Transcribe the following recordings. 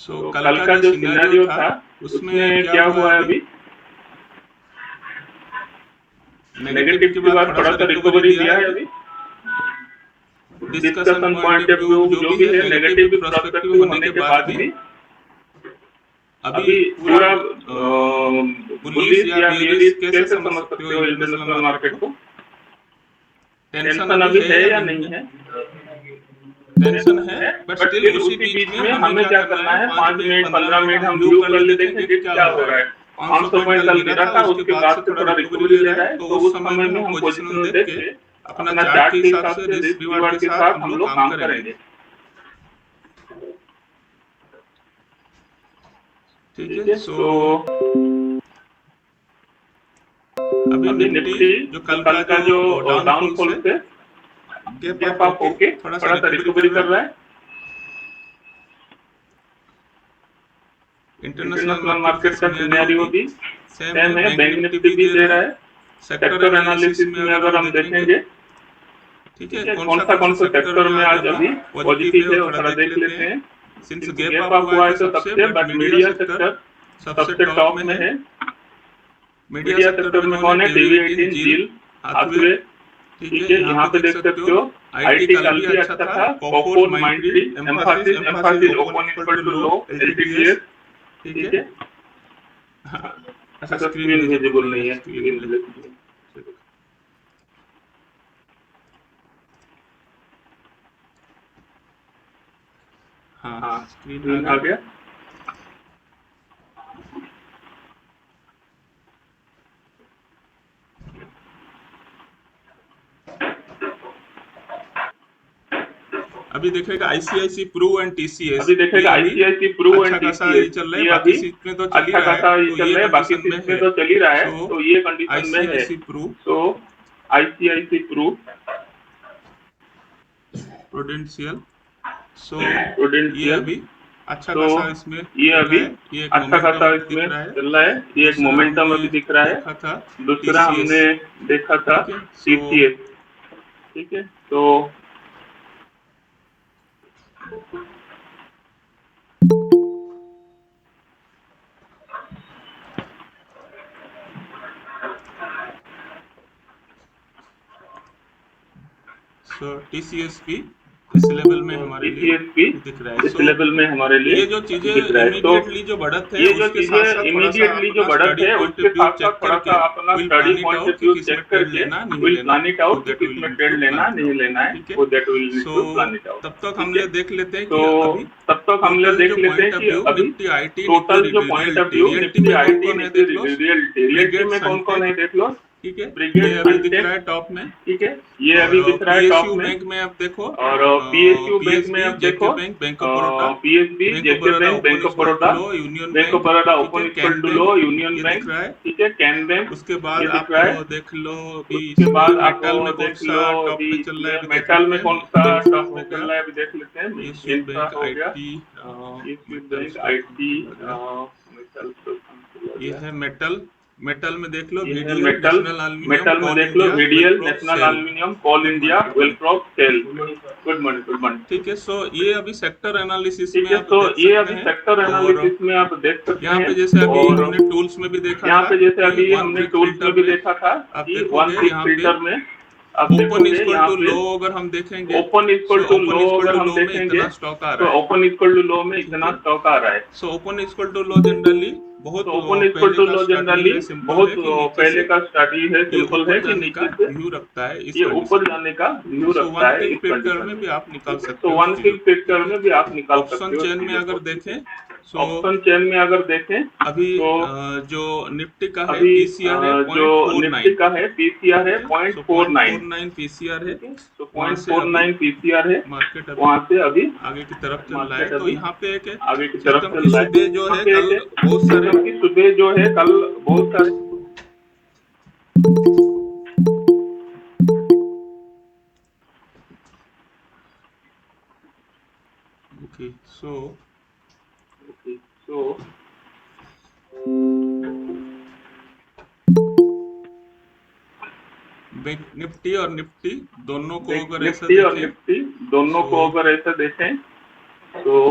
सो तो कल कल का का जो जो सिनेरियो सिनेरियो था था उसमें उसमें क्या क्या हुआ हुआ है है अभी? अभी? नेगेटिव के नेगेटिव के बाद बाद थोड़ा थोड़ा सा सा रिकवरी रिकवरी दिया है दिया है अभी। अभी। Discussion discussion point point of of view view जो जो भी भी है है नेगेटिव नेगेटिव प्रोस्पेक्टिव प्रोस्पेक्टिव होने होने के के बाद बाद भी भी अभी अभी पूरा पूरा बुलिश बुलिश या या बेयरिश बेयरिश कैसे कैसे समझ समझ सकते हो सकते हो इंटरनेशनल इंटरनेशनल मार्केट मार्केट को? को? टेंशन टेंशन अभी अभी है है या या नहीं नहीं है? है? टेंशन टेंशन है, है, बट बट स्टिल स्टिल उसी उसी बीच बीच में में हमें हमें क्या क्या करना करना है, है, 5 5 मिनट मिनट 15 15 मिनट मिनट हम हम व्यू व्यू कर कर ले ले देखेंगे देखें कि कि क्या क्या हो हो रहा रहा है। है। 500 500 पॉइंट पॉइंट कल कल गिरा गिरा था, था, उसके उसके बाद बाद से से थोड़ा थोड़ा रिकवरी रिकवरी ले ले रहा रहा है, है, तो तो उस उस समय समय में में हम हम पोजिशनल पोजीशनल देख देख के के अपना अपना चार्ट के चार्ट के हिसाब हिसाब से से रिस्क रिस्क रिवार्ड के रिवार्ड के साथ साथ हम हम लोग लोग काम काम करेंगे। करेंगे। ठीक है, ठीक है, सो तो अभी अभी निफ्टी निफ्टी जो जो कल कल का का जो जो डाउनफॉल डाउनफॉल से से गैप अप गैप अप होके होके थोड़ा सा थोड़ा सा रिकवरी कर रिकवरी रहा कर है। रहा है। इंटरनेशनल इंटरनेशनल मार्केट का मार्केट का सिनेरियो सिनेरियो भी भी सेम है, सेम है, बैंक बैंक निफ्टी निफ्टी भी भी दे दे रहा रहा है। है। सेक्टर सेक्टर एनालिसिस में एनालिसिस में अगर अगर हम हम देखेंगे, देखेंगे, ठीक है, ठीक है, कौन कौन सा सा सेक्टर सेक्टर में में आज आज अभी अभी पॉजिटिव है पॉजिटिव वो है, वो थोड़ा थोड़ा देख देख लेते लेते हैं। हैं। Since since gap gap up up हुआ है हुआ तो है तो सबसे, सबसे, but but media media sector sector सबसे सबसे टॉप टॉप में में है। है। मीडिया मीडिया सेक्टर में सेक्टर में कौन है? कौन है? टीवी टीवी 18 18 जील जील हाथवे। हाथवे। ठीक ठीक है, है, यहाँ यहाँ पे पे देख देख सकते सकते हो। हो। आईटी आईटी कल कल भी भी अच्छा अच्छा था। था। Coforge Coforge Mindtree Mindtree Mphasis Mphasis Mphasis Mphasis open open equal equal to to low low LTPS. LTPS. ठीक ठीक है। है। हाँ, अच्छा अच्छा, स्क्रीन स्क्रीन विजिबल विजिबल नहीं है, नहीं है, स्क्रीन स्क्रीन ब्लैक। ब्लैक। हाँ, हाँ, स्क्रीन आ स्क्रीन आ गया। गया। अभी देखेगा आईसीआईसी प्रू एंड टीसीएस, अभी ये देखेगा अभी आईसीआईसी प्रू अच्छा एंड खासा टीसीएस, ये चल रहा है, ये बाकी अभी सीट में तो चल ही अच्छा रहा है, खासा ये तो चल ये रहा है, बाकी कंडीशन में सीट में है। तो चल ही रहा है, सो तो ये कंडीशन में है। आईसीआईसी प्रू, सो आईसीआईसी प्रू, प्रूडेंशियल, सो ये प्रूडेंशियल। अभी अच्छा तो खासा इसमें ये चल रहा अभी है, ये एक अच्छा मोमेंटम खासा अभी दिख इसमें रहा है। चल रहा है, ये एक दूसरा मोमेंटम हमने अभी दिख रहा है। देखा था दूसरा टीसीएस। हमने देखा था ठीक है, सो टीसीएस। ठीक है, तो टीसीएस भी इस लेवल में हमारे लिए टीसीएस भी दिख रहा है। इस लेवल में हमारे लिए ये जो चीजें दिख रहा है। तो इमीडिएटली जो बढ़त है ये जो उसके साथ चीजें साथ थोड़ा सा इमीडिएटली जो अपना बढ़त स्टडी है, पॉइंट उसके ऑफ व्यू साथ चेक साथ थोड़ा करके सा अपना will study plan it point out of कि व्यू किस में चेक ट्रेड करके लेना नहीं विल लेना, प्लान इट तो आउट कि दैट किस विल में नीड टू ट्रेड लेना प्लान इट नहीं आउट। लेना है, ठीक है, वो that will need so to plan it out. तब तक हम ठीक है, ले देख लेते हैं तो कि अभी तब तक हम लोग टोटल जो देख लेते पॉइंट हैं ऑफ कि व्यू अभी निफ्टी आईटी निफ्टी टोटल जो point of realty, view realty Nifty में कौन आईटी कौन है निफ्टी देख लो। रियल्टी, रियल्टी ब्रिगेड में कौन कौन है सनटेक, देख लो। ठीक है, ब्रिगेड ये अभी दिख सनटेक। रहा है टॉप में। ठीक है, ये और अभी दिख रहा है टॉप पीएसयू में। बैंक में आप देखो, और पीएसयू बैंक में पीएसबी, अब जेके देखो, bank, bank of Baroda, PSB, bank of JK Baroda bank, open bank of equal to Baroda, low, union bank of bank, Baroda ठीक है, open equal can to low, bank, union ये दिख बैंक। रहा है। ठीक है, कैन बैंक, उसके बाद ये दिख आप रहा है। देख लो अभी उसके इसमें बाद आप मेटल में कौन देख सा लो टॉप अभी में चल रहा है, इसमें अभी देख मेटल लेते में कौन हैं। सा इंफ्रा टॉप में हो चल गया, रहा है, अभी देख लेते हैं। पीएसयू इंफ्रा बैंक, हो गया, IT, PSU metal bank, stock IT, आ गया। मेटल तो cancel हो ये गया। है मेटल, मेटल में देख लो ये है VDL, metal. National aluminium, metal में कोल देख लो India, VDL, Welprop, national SAIL. Aluminium, coal good India, morning, good morning. Welprop, SAIL. Good morning, good morning. ठीक है, सो ये अभी सेक्टर एनालिसिस में ठीक है, आप तो देख ये सकते अभी हैं। सेक्टर और एनालिसिस में आप देख सकते यहाँ हैं। पे जैसे अभी और हमने टूल्स में भी देखा यहाँ था पे जैसे कि अभी वन हमने क्लिक टूल्स में फिल्टर भी में देखा था आप कि वन देखोगे क्लिक यहाँ पे फिल्टर में आप ओपन देखोगे इक्वल यहाँ टू पे लो अगर हम देखेंगे, open equal so to open low equal अगर टू हम लो में देखेंगे, इतना स्टॉक आ तो रहा है। ओपन इक्वल टू लो में ठीक इतना है, स्टॉक आ रहा है। So open equal to low generally बहुत तो ओपन इक्वल पहले टू का लो स्ट्रैटेजी जनरली है, सिंपल बहुत है कि नीचे पहले से का स्ट्रैटेजी है, ये सिंपल है ऊपर कि जाने का नीचे से व्यू रखता है इस ये ऊपर कंडीशन में। जाने का व्यू सो रखता वन है क्लिक इस फिल्टर में कंडीशन भी में। आप निकाल ठीक है, सकते तो हो वन चीजों क्लिक को। फिल्टर ठीक है, में भी आप निकाल ऑप्शन सकते हो चेन में चीजों को। अगर ठीक है, देखें, सो ऑप्शन चेन में अगर देखें अभी तो जो निफ्टी का है अभी पीसीआर है जो निफ्टी 0.49। का है पीसीआर है ठीक है, सो 0.49। 0.49 पीसीआर है। ठीक है, तो वहां से अभी 0.49 पीसीआर है। मार्केट अभी वहां से अभी आगे की तरफ चल रहा है। मार्केट तो अभी यहाँ पे एक आगे की तरफ सिस्टम की चल रहा है। सुबह जो यहाँ है पे कल एक बहुत सारे, सिस्टम की सुबह जो है कल बहुत सारे ओके, सो तो बैंक निफ्टी और निफ्टी दोनों को अगर ऐसा निफ्टी और देखें, निफ्टी दोनों सो को अगर ऐसा देखें तो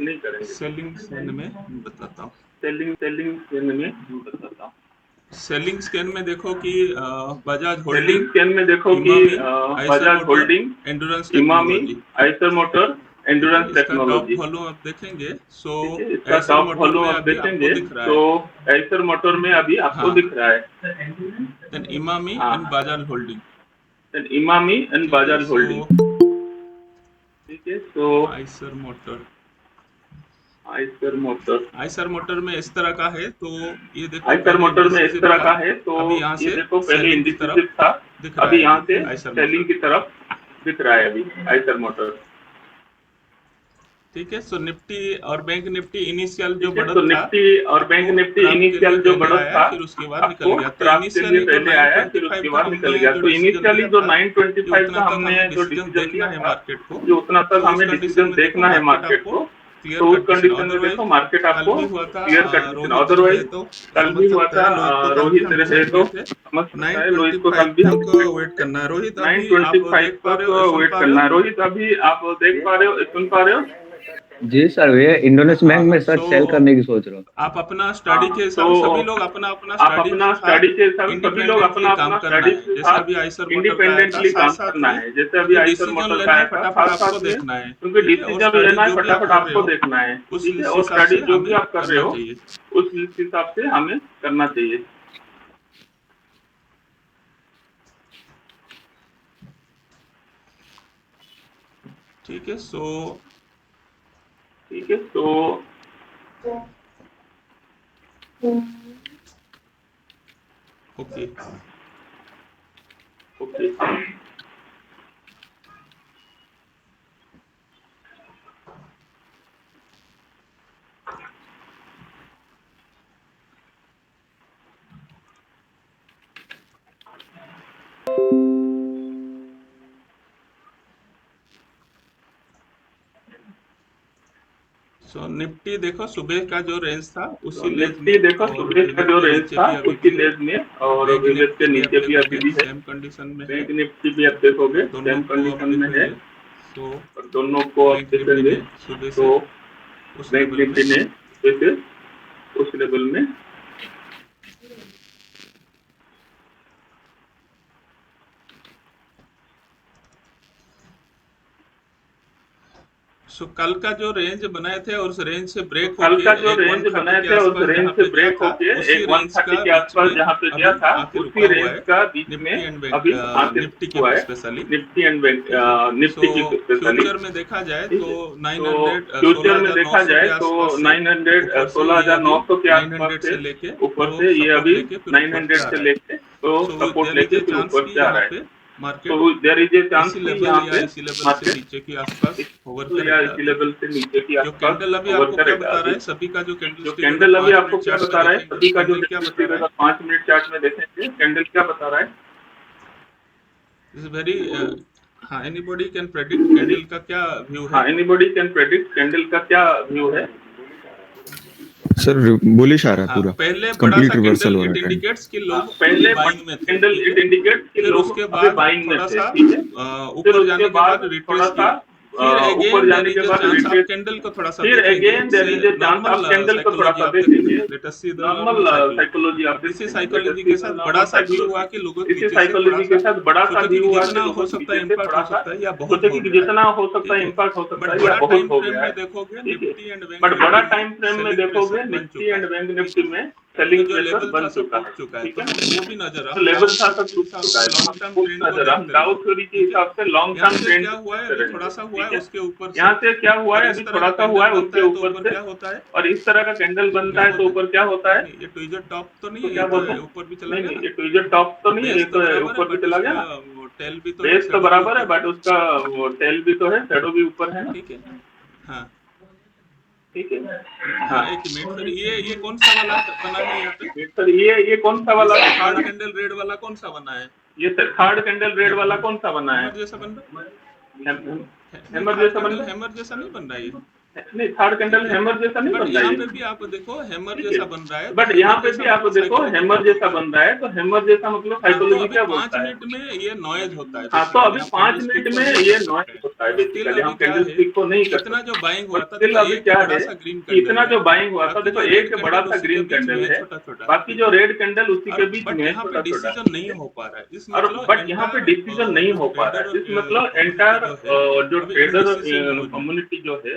सेलेक्ट नहीं करेंगे। सेलिंग स्कैन में बताता हूँ। सेलिंग स्कैन में बताता हूँ। सेलिंग स्कैन में देखो कि बजाज सेलिंग होल्डिंग, स्कैन में देखो कि Emami, Bajaj Eicher motor, holding, endurance Emami, technology. Eicher motor, ठीक है, एंडुरेंस इसका टॉप टेक्नोलॉजी। वॉल्यूम आप देखेंगे सो ठीक है, इसका आइसर टॉप मोटर वॉल्यूम में आप अभी आपको देखेंगे दिख रहा तो है। आइसर मोटर में अभी आपको हाँ, दिख रहा है। देन इमामी हाँ, and Bajaj holding. Emami and ठीक है, बजाज सो होल्डिंग। ठीक है, तो Eicher motor, Eicher motor, Eicher motor में इस तरह का है। तो ये देखो आइसर पहले मोटर में इस इंडिसिव तरह था, का है, तो अभी यहाँ ये से देखो पहले सेलिंग की इंडिसिव तरफ था, दिख रहा अभी है यहाँ से आइसर सेलिंग मोटर। की तरफ दिख रहा है अभी आइसर मोटर। ठीक है, सो निफ्टी और बैंक निफ्टी इनिशियल जो ठीक है, तो बढ़त था निफ्टी और बैंक वो निफ्टी ट्रैप के लिए इनिशियल जो पहले बढ़त आया, था, फिर उसके बाद निकल आपको गया। तो ट्राफ के लिए इनिशियली जो पहले आया, फिर 925 उसके का बाद निकल हमने गया। जो तो डिसीजन इनिशियली लिया जो था कि 925 उतना का तक हमने हमें जो डिसीजन डिसीजन देखना लिया है था, मार्केट को, जो उतना तक तो उस हमें कंडीशन डिसीजन में देखो देखना है मार्केट मार्केट आपको को, क्लियर तो उस कंडीशन, कंडीशन में देखो अदरवाइज मार्केट कल आपको भी हुआ था क्लियर कंडीशन, रोहित अदरवाइज रहे तो कल समझ भी हुआ सकता था, है, रोहित को कल भी रोहित हम रहे साइड तो लिए थे। समझ सकता है, रोहित को 925 कल भी हम तक वेट करना है। रोहित अभी आप 925 देख पा रहे हो, तक सुन वेट पा रहे करना हो? है। रोहित अभी आप देख पा रहे हो, सुन पा रहे हो? जी सर, ये इंडोनेशियन बैंक में सर सो सेल करने की सोच रहा हूँ। आप अपना स्टडी हाँ, के तो हिसाब, सभी लोग अपना अपना आप स्टडी अपना के स्टडी साथ के हिसाब से सभी लोग इंडिपेंडेंटली अपना काम अपना करना स्टडी है। के जैसे साथ अभी आइसर मोटर का आया था, इंडिपेंडेंटली साथ काम साथ करना में, है। जैसे अभी क्योंकि आइसर डिसीजन मोटर का लेना है आया था, फटाफट साथ आपको साथ में देखना है। क्योंकि ठीक है, और डिसीजन स्टडी लेना है, जो भी आप फटाफट कर रहे आपको हो देखना है। उस ठीक है, और हिसाब स्टडी से जो भी हमें आप कर रहे करना हो चाहिए। उस हिसाब से हमें करना चाहिए। ठीक है, सो ठीक है, तो ओके, ओके, सो निफ्टी देखो सुबह का जो रेंज था तो उसी लेज निफ्टी में, देखो और सुबह का विवेक जो के रेंज नीचे था भी अभी उसी भी है। लेज में, और बैंक विवेक के निफ्टी भी आप नीचे भी अभी देखोगे भी है। सेम कंडीशन में है, बैंक निफ्टी भी आप देखोगे दोनों सेम को आप कंडीशन में है, देखेंगे। सो और दोनों को आप बैंक निफ्टी देखेंगे ने सुबह तो से उस बैंक लेवल में, निफ्टी ने जैसे उस लेवल में सो कल का जो रेंज बनाए थे और उस रेंज से तो ब्रेक कल होके का जो एक रेंज 130 बनाए के थे उस आसपास रेंज जहाँ से पे गया ब्रेक था, होके उसी एक रेंज 130 का के बीच आसपास में जहाँ पे गया अभी था, आके उसी रुका हुआ रेंज है का बीच में निफ्टी एंड बैंक, अभी आके निफ्टी के हुआ है, स्पेशली। निफ्टी एंड बैंक, ठीक है, सो निफ्टी की स्पेशली। फ्यूचर में देखा जाए ठीक तो है, तो 900 फ्यूचर में देखा 16,900 जाए के तो आसपास से 900 ऊपर से ये अभी 16,900 के आसपास 900 से से लेके ऊपर वो से ये सपोर्ट अभी लेके फिर ऊपर पे 900 आ से रहा है। लेके तो सो सपोर्ट देयर इज लेके ए फिर चांस ऊपर कि से आ यहाँ रहा है। पे तो market there is a chance इसी कि लेवल यहाँ या पे इसी लेवल से मार्केट नीचे के आसपास होवर या करेगा। इसी लेवल से नीचे के जो आसपास कैंडल अभी होवर आपको क्या करेगा। बता रहा अभी है, सभी का जो कैंडल जो स्टिक अगर कैंडल अभी 5 आपको मिनट क्या चार्ट में बता रहा है, देखेंगे सभी तो का जो कैंडल क्या बता कैंडल रहा है? अगर 5 मिनट चार्ट में देखेंगे, कैंडल क्या बता रहा है? इज वेरी हाँ, एनीबॉडी कैन प्रेडिक्ट कैंडल का क्या व्यू है? हाँ, एनीबॉडी कैन प्रेडिक्ट कैंडल का क्या व्यू है? सर बुलिश आ रहा है, हाँ, पूरा पहले बड़ा कंप्लीट सा रिवर्सल कैंडल हो रहा इट है ट्रेंड। इंडिकेट्स कि लोग अभी पहले बाइंग में थे, कैंडल ठीक इट है। इंडिकेट्स कि फिर लोग उसके अभी बाद बाइंग में थोड़ा थे, सा ठीक है। फिर ऊपर उसके जाने के बाद बाद थोड़ा रिट्रेस सा किया, फिर ऊपर अगेन देयर जाने इज के अ बाद चांस आप रिट्रेस, कैंडल को थोड़ा सा फिर देखेंगे। Again it's there is a chance normal आप कैंडल को थोड़ा साइकोलॉजी सा आप देखेंगे। देखेंगे, let us see the normal normal psychology. Psychology आप इसी देखेंगे, लेट अस साइकोलॉजी सी के द साथ बड़ा नॉर्मल सा व्यू हुआ साइकोलॉजी। कि लोगों इसी पीछे से थोड़ा साइकोलॉजी के सा साथ बड़ा सा सोचे कि व्यू हुआ जितना कि हो लोगों के सकता है पीछे से इम्पैक्ट थोड़ा हो सा सकता है या बहुत सोचे हो कि गया है, जितना हो सकता ठीक है है। इम्पैक्ट हो सकता बट है या बड़ा बहुत टाइम हो फ्रेम गया में है, देखोगे ठीक है। निफ्टी एंड बैंक बट बड़ा निफ्टी टाइम फ्रेम में सेलिंग देखोगे प्रेशर बन निफ्टी चुका एंड है, बैंक ठीक निफ्टी है। में तो सेलिंग जो प्रेशर लेवल बन था सब चुका है, टूट चुका है, ठीक तो है। हम वो भी नजर, तो हम लेवल डाउ था थ्योरी सब के टूट हिसाब चुका से है, तो लॉन्ग हम टर्म कुछ ट्रेंड को नजर, हम देखते डाउ रहेंगे, थ्योरी के ठीक है। हिसाब से लॉन्ग यहाँ टर्म से ट्रेंड क्या हुआ है, देखते अभी थोड़ा रहेंगे, सा हुआ ठीक है है। उसके ऊपर से, यहाँ से क्या हुआ और है, इस अभी तरह थोड़ा का सा हुआ कैंडल है बनता उसके है तो ऊपर ऊपर से, क्या होता है, और इस तरह का कैंडल इसको बनता क्या है तो बोलते हैं? ऊपर क्या होता है? नहीं, ये ट्विजर टॉप तो नहीं तो है, क्या ये तो बोलते हैं? ऊपर भी चला नहीं गया नहीं, ना। ये ट्विजर टॉप तो नहीं है, ये बेस तो तो बराबर है, ऊपर भी बट चला गया उसका ना। टेल भी तो है, बेस तो शैडो भी बराबर है, ऊपर है, बट उसका टेल भी तो है, शैडो भी ऊपर है ना, ठीक है। हाँ ठीक है। हाँ, हाँ, एक मिनट सर, ये कौन सा वाला बना है यहाँ पे? सर ये कौन सा ये वाला थर्ड बना? कैंडल रेड वाला कौन सा बना है? ये सर थर्ड कैंडल रेड वाला कौन सा बना है? हैमर जैसा बन रहा है? नहीं, हैमर थर्ड जैसा बन कैंडल रहा है? हैमर जैसा नहीं बन रहा है ये, नहीं, थर्ड ठीक कैंडल है। हैमर जैसा नहीं बट बन रहा यहाँ है पे ये, भी आप देखो हैमर ठीक है। जैसा बन रहा है, तो बट यहाँ हैमर पे जैसा भी आप मतलब देखो साइकोलॉजी हैमर क्या जैसा बोलता है? बन रहा है, तो हैमर जैसा मतलब हाँ, तो साइकोलॉजी अभी क्या 5 बोलता है? मिनट में ये नॉइज होता है, हाँ, तो बेसिकली अभी हम 5 कैंडल मिनट स्टिक को में नहीं ये कर नॉइज सकते हैं। होता है, स्टिल बेसिकली हम अभी क्या कैंडल है, स्टिक को नहीं कर इतना जो बाइंग सकते। हुआ बट था, स्टिल देखो अभी एक क्या बड़ा है सा ग्रीन कि कैंडल इतना है, जो बाइंग हुआ था, बाकी देखो जो रेड एक बड़ा कैंडल सा उसी के ग्रीन बीच में कैंडल है, है, छोटा छोटा, बाकी ठीक जो है। रेड कैंडल उसी और के बीच बट में है, यहाँ पे छोटा छोटा, डिसीजन ठीक नहीं है। हो पा रहा है, इस और मतलब बट यहाँ पे एंटायर डिसीजन नहीं जो हो पा रहा ट्रेडर है, इस मतलब कम्युनिटी एंटायर जो है जो ट्रेडर कन्फ्यूज है। कम्युनिटी जो है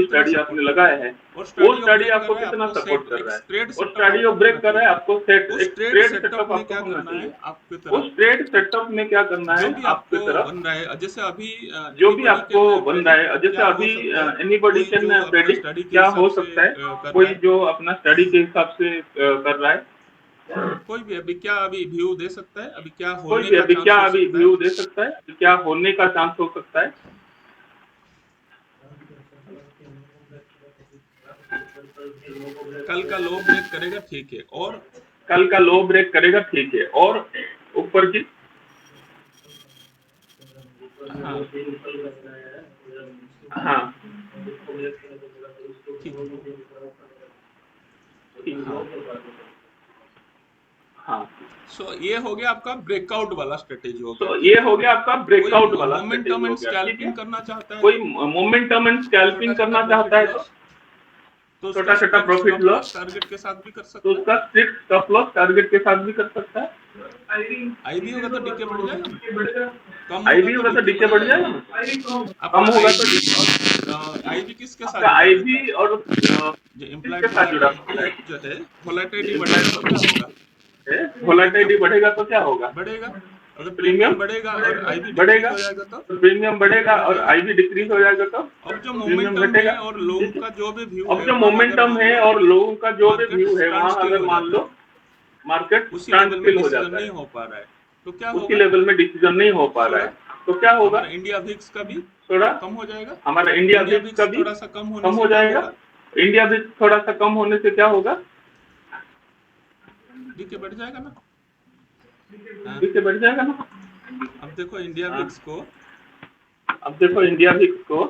भी स्ट्रेटजी आपने लगाया है वो स्ट्रेटजी आपको कितना सपोर्ट कर रहा है, वो स्ट्रेटजी ऑफ ब्रेक कर रहा है आपको सेट एक ट्रेड सेटअप आपको होना चाहिए। आपकी तरफ उस ट्रेड सेटअप में क्या करना है जो भी आपकी आपको तरफ, बन रहा है, जैसे अभी जो भी आपको बन रहा है, जैसे अभी एनीबॉडी कैन प्रेडिक्ट क्या हो सकता है, कोई जो अपना स्टडी के हिसाब से कर रहा है, कोई भी अभी क्या अभी व्यू दे सकता है, अभी क्या कोई होने भी का अभी चांस क्या हो अभी सकता व्यू है, दे सकता है, क्या होने का चांस हो सकता है। कल का लो ब्रेक करेगा, ठीक है, और कल का लो ब्रेक करेगा, ठीक है, और ऊपर की हाँ हाँ ठीक है, हाँ सो ये हो गया आपका ब्रेकआउट वाला स्ट्रेटेजी हो तो गया। ये हो गया आपका ब्रेकआउट वाला मोमेंटम strategy एंड हो गया, ठीक है। स्कैल्पिंग करना चाहता है, कोई मोमेंटम एंड स्कैल्पिंग करना चाहता है तो तो छोटा छोटा प्रॉफिट लो, टारगेट के साथ भी कर तो सकता है। उसका स्ट्रिक्ट स्टॉप लॉस टारगेट के साथ भी कर सकता है। आईबी होगा तो डीके बढ़ जाएगा, कम आईबी होगा तो डीके बढ़ जाएगा, कम होगा तो आईबी किसके साथ आपका जुड़ा आईबी रहता है? और जो किसके इम्प्लाइड साथ जुड़ा होता है? जो है वोलेटिलिटी बढ़ेगा तो क्या होगा? वोलेटिलिटी बढ़ेगा तो क्या होगा? बढ़ेगा। अगर प्रीमियम प्रीमियम बढ़ेगा और आईबी डिक्रीज बढ़ेगा, हो जाएगा तो प्रीमियम बढ़ेगा और घटेगा। आईबी डिक्रीज हो जाएगा तो अब जो प्रीमियम मोमेंटम घटेगा। है और लोगों ठीक है, का जो भी व्यू अब है जो वहां अगर मोमेंटम मान है लो और लोगों का जो भी मार्केट व्यू है स्टैंड वहां स्टिल अगर हो मान जाता लो है, मार्केट उसी स्टैंड लेवल में स्टिल हो डिसीजन जाता नहीं है, हो पा रहा है, तो क्या उसी होगा? लेवल में डिसीजन नहीं हो पा रहा थोड़ा है, तो क्या होगा? हमारा इंडिया विक्स का भी थोड़ा कम हो जाएगा। हमारा इंडिया इंडिया विक्स का विक्स भी थोड़ा सा कम होने कम से हो क्या जाएगा। होगा? इंडिया विक्स थोड़ा सा कम होने से क्या होगा? डीके बढ़ जाएगा ना। हाँ, इससे बढ़ जाएगा ना। अब देखो इंडिया हाँ, विक्स को अब देखो इंडिया विक्स को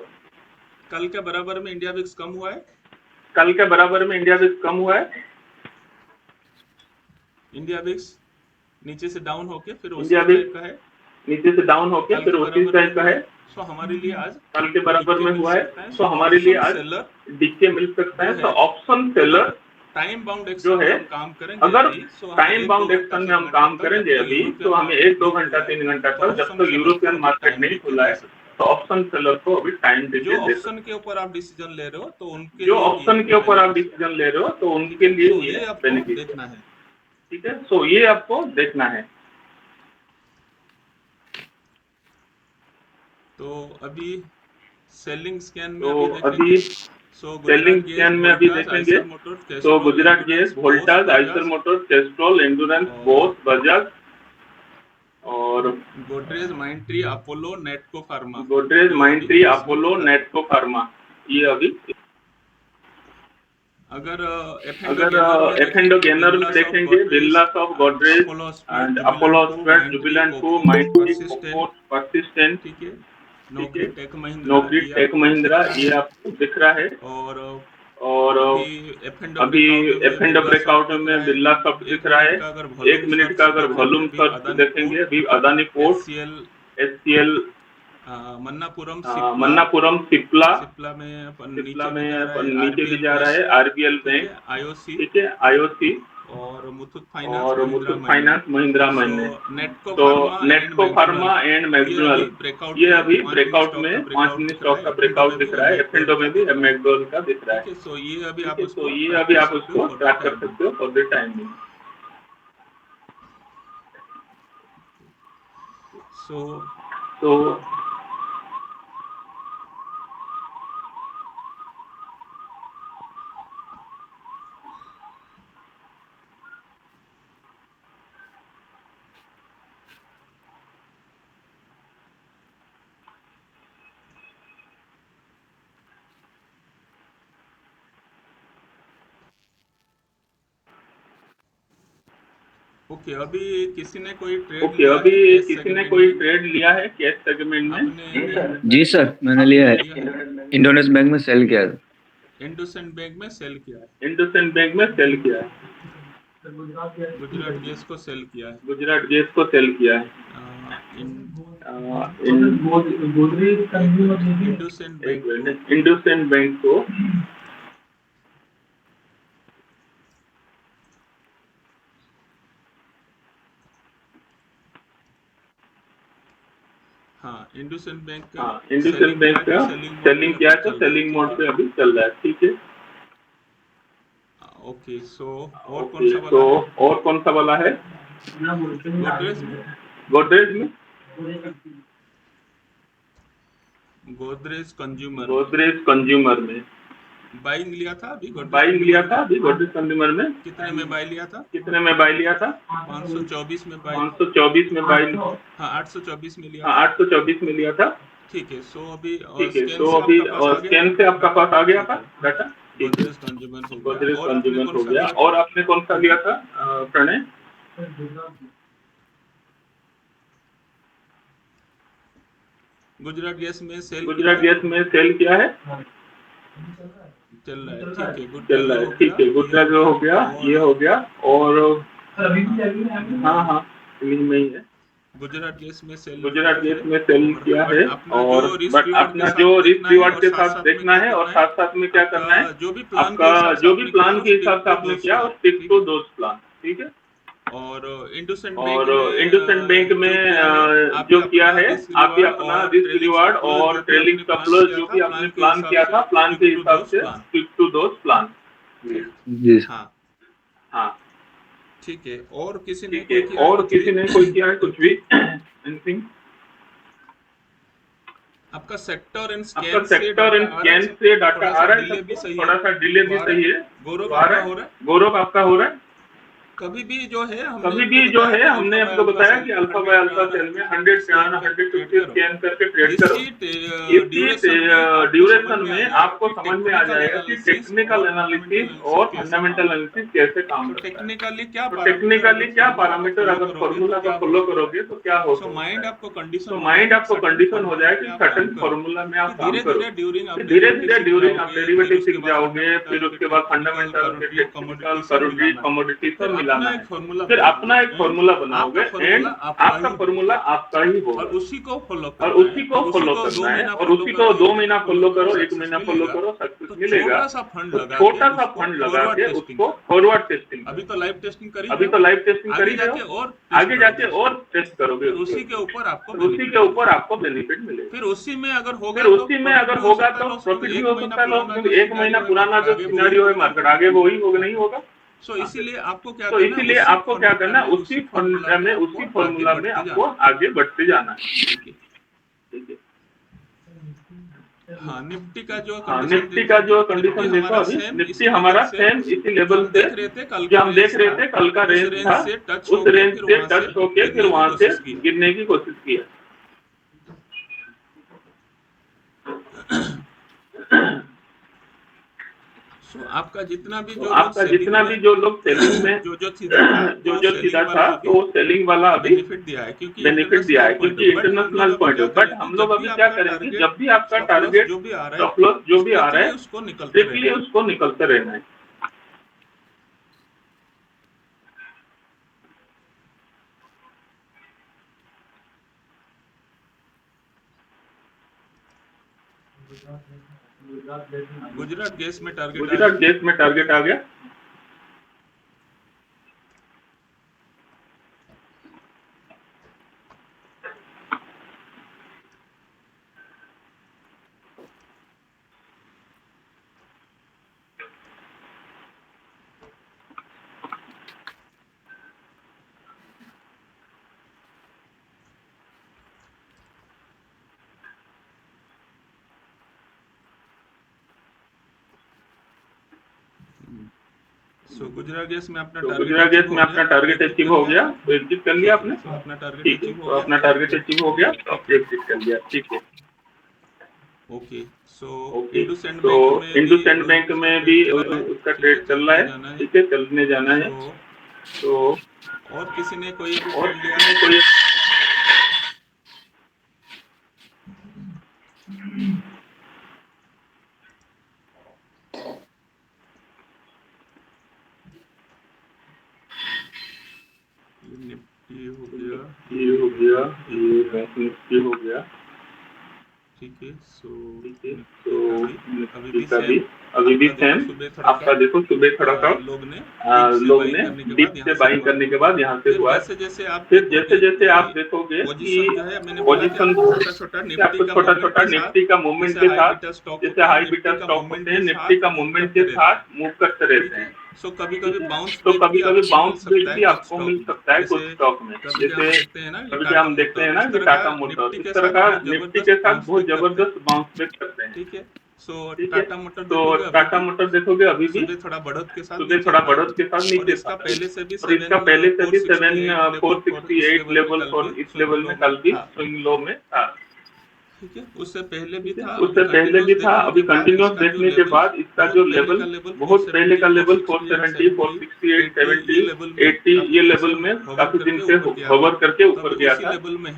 कल के बराबर में इंडिया विक्स कम हुआ है। कल के बराबर में इंडिया विक्स कम हुआ है। इंडिया विक्स नीचे से डाउन होके फिर इंडिया उसी टाइप विक्स का है, नीचे से डाउन होके कल फिर के उसी बराबर में टाइप का हुआ है, है। सो हमारे लिए आज कल के बराबर डीके में मिल हुआ है, सकता है। तो सो हमारे लिए ऑप्शन आज सेलर डीके मिल सकता जो है। तो है ऑप्शन अगर सेलर टाइम बाउंड जो एक्शन में है, हम काम करेंगे अगर अभी, सो हमें टाइम 1-2 बाउंड घंटा एक्शन में 3 हम घंटा काम तक जब करेंगे तक अभी, यूरोपियन तो हमें मार्केट 1-2 नहीं घंटा खुला है 3 घंटा तो तक, जब ऑप्शन तक सेलर को यूरोपियन अभी मार्केट टाइम नहीं डीके खुला दे है, सकते तो ऑप्शन सेलर को अभी टाइम हैं। जो डीके दे ऑप्शन सकते के ऊपर आप डिसीजन ले रहे हो तो उनके हैं। जो लिए ये ऑप्शन के ऊपर आप बेनिफिशियल है। डिसीजन ले रहे हो तो ठीक उनके है, लिए सो ये ये आपको बेनिफिशियल देखना है। है। ठीक है, सो ये आपको देखना है। तो अभी सेलिंग स्कैन में तो अभी अभी देखेंगे। So selling Gujarat gas, scan में अभी वोल्टास, देखेंगे, आइसर मोटर्स, तो Castrol, Gujarat gas, endurance, Bose, Voltas, Eicher Bajaj motors, Castrol, endurance, और बोस, बजाज और Godrej, Mindtree, Apollo, Natco pharma, Godrej, ये अभी माइंट्री, इसमें अपोलो, है। नेटको फार्मा, ये अभी। अगर एफेंडो अगर गैनर में एफेंडो देखेंगे, गैनर में बिरलास ऑफ देखेंगे, Godrej, Birlasoft Godrej Apollo spread, and Jubilant Apollo को, स्पेड, माइंट्री, जुबिलेंट को, Coforge, Mindtree, Persistent, Coforge, Persistent. ठीक है, ठीक नौकरी, है, टेक महिंद्रा, नौकरी, ये टेक आपको महिंद्रा, दिख रहा ये है। आपको दिख रहा है। और और अभी एफेंडो अभी ब्रेकआउट में एफएनडो बिरला सॉफ्ट ब्रेकआउट दिख में रहा है। बिरला सॉफ्ट दिख 1 रहा मिनट है। का अगर 1 वॉल्यूम मिनट का सर्च अगर देखेंगे, वॉल्यूम अभी सर्च अदानी देखेंगे, पोर्ट, अभी Adani port, HCL, HCL, Manappuram, Cipla, Manappuram, Cipla, Cipla में सिप्ला नीचे भी जा रहा में है, नीचे भी आरबीएल जा रहा है, बैंक, आरबीएल ठीक बैंक, है, आईओसी ठीक है, आईओसी और मुथूट फाइनेंस, और महिंद्रा मुथूट मैन्युअल। फाइनेंस, महिंद्रा सो मैन्युअल। नेटको तो pharma and नेटको McDonald pharma and ये अभी मैकडोनल्ड, ब्रेकआउट ये में अभी 5 मिनट ब्रेकआउट स्टॉक का में 5 ब्रेकआउट मिनट दिख रहा स्टॉक है। का एफएनडो ब्रेकआउट में भी दिख रहा है, मैकडोनल्ड एफएनडो का में भी दिख रहा है। मैकडोनल्ड का दिख रहा है। ठीक है, सो ये अभी आप ठीक है, तो उसको ये ट्रैक अभी कर आप सकते हो उसको फॉर द ट्रैक कर टाइमिंग। सकते हो फॉर द टाइमिंग। सो तो ओके, अभी किसी ने कोई ट्रेड ओके, लिया है अभी कैश किसी ने सेगमेंट कोई में? ट्रेड लिया है कैश सेगमेंट में? आपने जी सर, मैंने लिया है। लिया है? इंडोनेस बैंक में सेल किया था। इंडोसेंड बैंक में सेल किया है, इंडसइंड बैंक में सेल किया है, गुजरात गैस को सेल किया है, गुजरात गैस को सेल किया है, इंडोसेंड बैंक को इंडसइंड बैंक को हाँ, इंडोसेंड बैंक का हाँ, इंडसइंड सेलिंग किया बैंक है तो का सेलिंग मोड पे सेलिंग किया अभी है, तो चल रहा है। सेलिंग ठीक मोड है, पे अभी चल रहा है। ठीक है, ओके, सो और कौन ओके, सा तो वाला है? और कौन सा वाला है? गोदरेज में, गोदरेज में, गोदरेज कंज्यूमर में गोदरेज कंज्यूमर में बाइंग लिया था अभी गोदरेज बाइंग लिया कंज्यूमर था में। अभी गोदरेज कंज्यूमर में। कितने में बाय लिया था? कितने में बाय लिया था? 524 में बाय। 524 में बाय। हाँ, 824 में लिया हाँ, था। 824 में लिया था। ठीक है, सो अभी ठीक है, स्कैन तो से अभी आपका पास आ गया। स्कैन से आपका पास आ गया था डाटा। ठीक है, गोदरेज कंज्यूमर हो गया। गोदरेज और आपने कंज्यूमर कौन हो सा गया। लिया था? और आपने कौन सा लिया था प्रणय? गुजरात गैस में सेल गुजरात किया है? गैस में सेल किया है, चल रहा है। ठीक है, गुड चल रहा ट्रेजर है। हो ठीक है, गया, गुड ये ट्रेजर हो गया, ये हो गया। और हाँ, हाँ हाँ, सेलिंग में ही है। गुजरात गैस में सेल किया है और बट अपना जो रिस्क रिवार्ड के साथ देखना है और साथ साथ में क्या करना है, आपका जो भी प्लान के हिसाब से आपने किया और स्टिक टू दोज प्लान, ठीक है। और इंडसइंड बैंक में जो किया है आप अपना रिस्क रिवार्ड और ट्रेलिंग स्टॉप लॉस जो भी आपने प्लान किया था प्लान के हिसाब से स्टिक टू दोज प्लान। जी हाँ ठीक है। और किसी ने कोई किया है कुछ भी एनीथिंग? आपका सेक्टर एंड स्कैन से डाटा आ रहा है, थोड़ा सा डिले भी सही है। गौरव आपका हो रहा है। कभी भी जो है हमने आपको बताया कि अल्फा बाय अल्फा सेल में 150 स्कैन करके ट्रेड करो। इसी ड्यूरेशन में आपको समझ में आ जाएगा कि टेक्निकल एनालिसिस और फंडामेंटल एनालिसिस कैसे काम करता है। टेक्निकली क्या पैरामीटर अगर फॉर्मूला का फॉलो करोगे तो क्या हो सकता है। माइंड आपको कंडीशन हो जाए कि सर्टेन फॉर्मूला में आप काम करो। धीरे धीरे ड्यूरिंग आप डेरिवेटिव सीख जाओगे, फिर उसके बाद फंडामेंटल, टेक्निकल, कमोडिटी सब मिलाना है, फिर अपना एक फॉर्मूला बनाओगे एंड आपका फॉर्मूला आपका ही होगा और उसी को फॉलो करना है और उसी को 2 महीना फॉलो करो, 1 महीना फॉलो करो, सक्सेस मिलेगा। छोटा सा फंड लगा के उसको फॉरवर्ड टेस्टिंग, अभी तो लाइव टेस्टिंग करी और आगे जाके और टेस्ट करोगे, उसी के ऊपर आपको बेनिफिट मिलेगा। फिर उसी में अगर होगा तो प्रॉफिट भी हो सकता है, लॉस भी। 1 महीना पुराना जो सिनेरियो है मार्केट आगे वही होगा नहीं होगा। इसीलिए आपको क्या करना है, उसी फॉर्मूला में आपको आगे बढ़ते जाना है, ठीक है। निफ्टी का जो कंडीशन देखो, अभी निफ्टी हमारा सेम इसी लेवल से जो हम देख रहे थे, कल का रेंज था, उस रेंज से टच होके फिर वहां से गिरने की कोशिश किया। आपका जितना भी जो लोग सेलिंग में जो सीधा था तो वो सेलिंग वाला अभी बेनिफिट दिया है क्योंकि इंटरनेशनल पॉइंट है। बट हम लोग अभी क्या करेंगे, जब भी आपका टारगेट स्टॉप लॉस जो भी आ रहा है स्ट्रिक्टली उसको निकलते रहना है। गुजरात गैस में टारगेट आ गया। गुजरात गैस में अपना टारगेट अचीव हो गया, तो एग्जिट कर लिया आपने। अपना टारगेट अचीव हो गया तो एग्जिट कर लिया, ठीक है। ओके, सो इंडसइंड बैंक में भी उसका ट्रेड चल रहा है, ठीक है, चलने जाना है। तो और किसी ने कोई निफ्टी हो गया, ये बैंक निफ्टी हो गया, ठीक है। सो अभी भी सेम आपका देखो, सुबह थोड़ा सा लोग ने डीप से बाइंग करने के बाद यहाँ से हुआ। जैसे आप देखोगे कि पोजीशन छोटा निफ्टी का मूवमेंट के साथ, जैसे हाई बीटा स्टॉक होते हैं, निफ्टी का मूवमेंट के साथ मूव करते रहते हैं। सो कभी कभी बाउंस बैक भी आपको मिल सकता है कुछ स्टॉक में। जैसे कभी हम देखते हैं ना कि टाटा मोटर्स इस तरह का निफ्टी के साथ बहुत जबरदस्त बाउंस बैक करते हैं, ठीक है। सो टाटा मोटर देखोगे अभी भी थोड़ा बढ़त के साथ नीचे था। इसका पहले से भी 748 लेवल और इस लेवल में कल भी स्विंग लो में था, ठीक है। उससे पहले भी था। अभी कंटिन्यूअस देखने के बाद इसका जो लेवल बहुत पहले का लेवल 470, 468, 70, 80 ये लेवल में काफी दिन से होवर करके ऊपर गया था,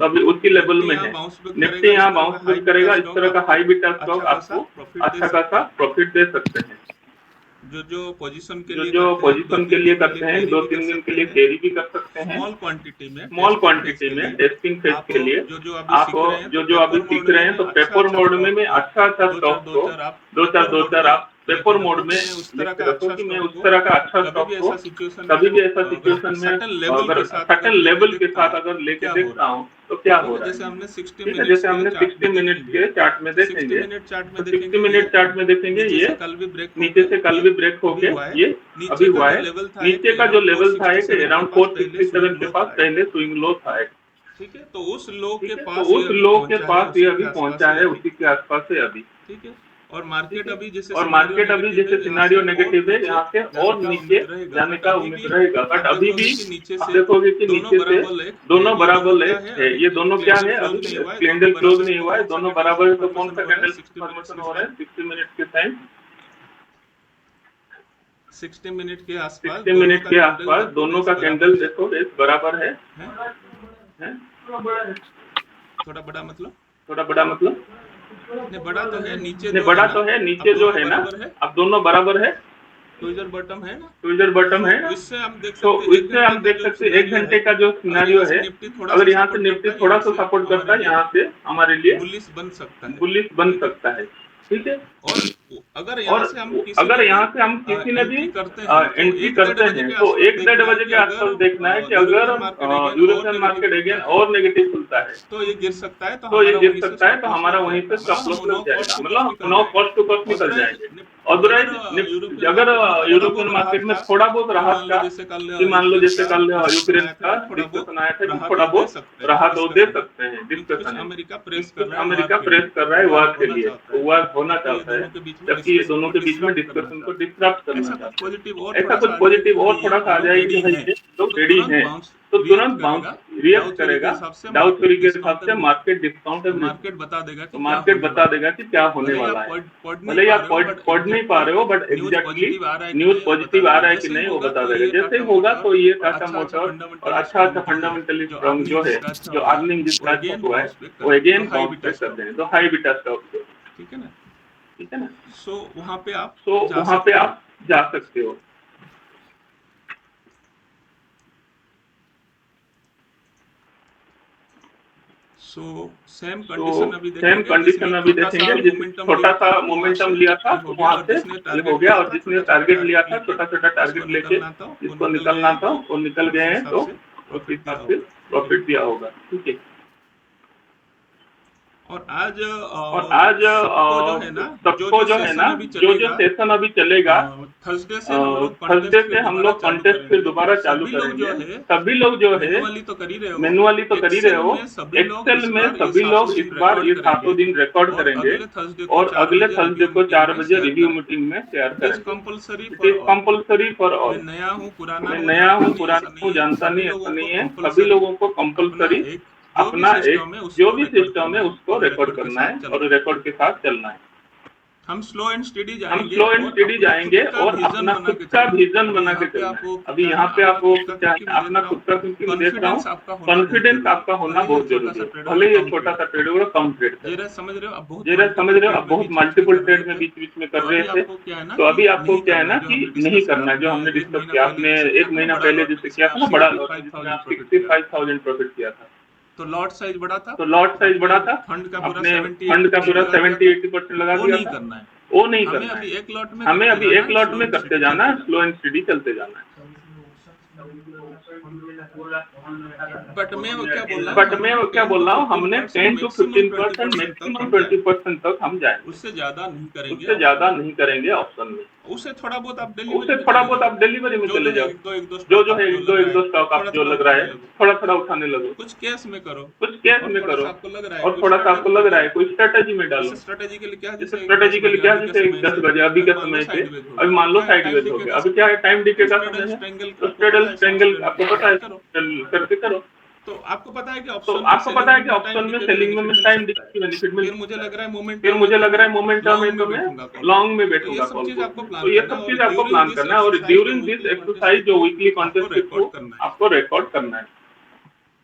अभी उसी लेवल में है। निफ्टी यहाँ बाउंस बैक करेगा। इस तरह का हाई बीटा स्टॉक आपको अच्छा खासा प्रॉफिट दे सकते हैं। जो पोजीशन के जो लिए जो करते हैं, पोजीशन के लिए करते हैं 2-3 दिन के लिए कैरी भी कर सकते हैं स्मॉल क्वांटिटी में, स्मॉल क्वांटिटी में टेस्टिंग फेज आप के लिए जो अभी आप सीख रहे हैं, जो अभी सीख रहे हैं तो पेपर मोड में अच्छा स्टॉक को दो चार आप पेपर मोड में लिख रखो कि मैं उस तरह का अच्छा स्टॉक को कभी भी ऐसा सिचुएशन में अगर सर्टेन लेवल के साथ अगर लेके देखता हूँ तो क्या हो रहा जैसे है। हमने 60 ठीक है, जैसे हमने 60 मिनट के चार्ट में देखेंगे 60 मिनट चार्ट में देखेंगे ये नीचे से कल भी ब्रेक होके ये अभी हुआ है। नीचे का जो लेवल था एक अराउंड 467 के पास पहले स्विंग लो था एक। ठीक है, तो उस लो के तो पास उस लो के पास ये अभी पहुंचा है, उसी के आसपास है अभी। ठीक है, और मार्केट अभी जैसे सिनारियो नेगेटिव है, यहाँ से और नीचे जाने का उम्मीद रहेगा, बट अभी भी आप देखोगे कि नीचे से दोनों बराबर है। ये दोनों क्या है, अभी कैंडल क्लोज नहीं हुआ है, दोनों बराबर है। तो कौन सा कैंडल फॉर्मेशन हो रहा है 60 मिनट के टाइम 60 मिनट के आसपास 60 मिनट के आसपास दोनों का कैंडल देखो रेस बराबर है। थोड़ा बड़ा मतलब नहीं, बड़ा तो है, नीचे जो है ना, अब दोनों बराबर है, ट्विजर बॉटम है ना, ट्विजर बॉटम है। इससे हम देख सकते तो इससे हम देख सकते हैं 1 घंटे का जो सिनेरियो है, अगर यहाँ से निफ्टी थोड़ा सा सपोर्ट करता है यहाँ से हमारे लिए बुलिश बन सकता है। ठीक है। और अगर यहाँ से हम किसी ने भी एंट्री करते हैं तो 1-1.5 बजे के आसपास देखना है कि अगर यूरोपियन मार्केट अगेन और नेगेटिव खुलता है तो ये गिर सकता है, तो हमारा वहीं से स्टॉप लॉस लग जाएगा, मतलब नो कॉस्ट टू कॉस्ट निकल जाएंगे। अदरवाइज अगर यूरोपियन मार्केट में थोड़ा बहुत राहत का, मान लो जैसे कल यूक्रेन का डिस्कशन आया था कि थोड़ा बहुत राहत दे सकते हैं, डिस्कशन अमेरिका प्रेस कर रहा है वार के लिए, वार होना चाहता है, जबकि ये दोनों के बीच में डिस्कशन को डिस्टर्ब करना चाहता है। ऐसा कुछ पॉजिटिव और थोड़ा सा आ जाएगी तो रेडी है तो तुरंत बाउंस रिएक्ट करेगा। डाउ थ्योरी के हिसाब से मार्केट डिस्काउंट है, मार्केट बता देगा कि क्या होने वाला है। भले आप पढ़ नहीं पा रहे हो, बट एग्जैक्टली न्यूज पॉजिटिव आ रहा है कि नहीं वो बता देगा। जैसे होगा तो ये टाटा मोटर्स और अच्छा फंडामेंटली स्ट्रॉन्ग जो है, जो अर्निंग जिसका हुआ है वो अगेन बाउंस बैक कर देंगे, तो हाई बीटा स्टॉक। ठीक है ना। सो वहाँ पे आप जा सकते हो। सो सेम कंडीशन अभी देखेंगे जिसमें छोटा सा मोमेंटम लिया था वहाँ से हो गया, और जिसने टारगेट लिया था छोटा टारगेट लेके जिसको निकलना था वो निकल गए हैं, तो प्रॉफिट दिया होगा। ठीक है। और आज सबको जो है ना जो सेशन अभी चलेगा, थर्सडे से हम लोग कॉन्टेस्ट फिर दोबारा चालू करेंगे। सभी लोग जो है मैनुअली तो कर ही रहे हो, एक्सेल में सभी लोग इस बार ये 7 दिन रिकॉर्ड करेंगे और अगले थर्सडे को 4 बजे रिव्यू मीटिंग में शेयर करेंगे। Compulsory for all. मैं नया हूँ पुराना हूँ, जानता नहीं, ऐसा नहीं है। सभी लोगों को कंपलसरी अपना एक जो भी सिस्टम है उसको रिकॉर्ड करना है और रिकॉर्ड के साथ चलना है। हम स्लो एंड स्टडी जाएंगे और अपना खुद का विजन बना के चलना है। अभी यहाँ पे आपको अपना खुद का, क्योंकि मैं देख रहा हूँ कॉन्फिडेंस आपका होना बहुत जरूरी है। भले ये छोटा सा ट्रेड हो, कम ट्रेड जरा समझ रहे हो, अब बहुत मल्टीपल ट्रेड में बीच में कर रहे थे, तो अभी आपको क्या है ना कि नहीं करना है जो हमने डिस्कस किया। आपने 1 महीना पहले जिससे किया था ना बड़ा लॉट, जिसमें आप 65,000 प्रॉफिट किया था, तो लॉट साइज बड़ा था, फंड का पूरा 70-80% लगा दिया था। वो नहीं करना है, हमें अभी एक लॉट में करते जाना है, स्लो एंड स्टडी चलते जाना है। बट मैं क्या बोल रहा हूँ, हमने 10 to 15% मैक्सिमम 20% तक हम जाएंगे, उससे ज्यादा नहीं करेंगे ऑप्शन में। उससे थोड़ा बहुत आप डिलीवरी में चले जाओ, जो है एक दो स्टॉक आप जो लग रहा है थोड़ा उठाने लगो, कुछ केस में करो और थोड़ा सा आपको लग रहा है कोई स्ट्रेटेजी में डालो। स्ट्रेटेजी के लिए क्या, जैसे 10 बजे अभी के समय से अभी मान लो साइडवेज हो गया, अभी क्या है टाइम डीके का समय है, तो स्ट्रेडल स्ट्रेंगल आपको पता है करके करो। तो आपको पता है कि ऑप्शन में सेलिंग में टाइम डीके बेनिफिट मिल। फिर मुझे लग रहा है मोमेंटम लॉन्ग में बैठूंगा कॉल को। तो ये सब चीज आपको प्लान करना है और ड्यूरिंग दिस एक्सरसाइज जो वीकली कॉन्टेस्ट आपको रिकॉर्ड करना है।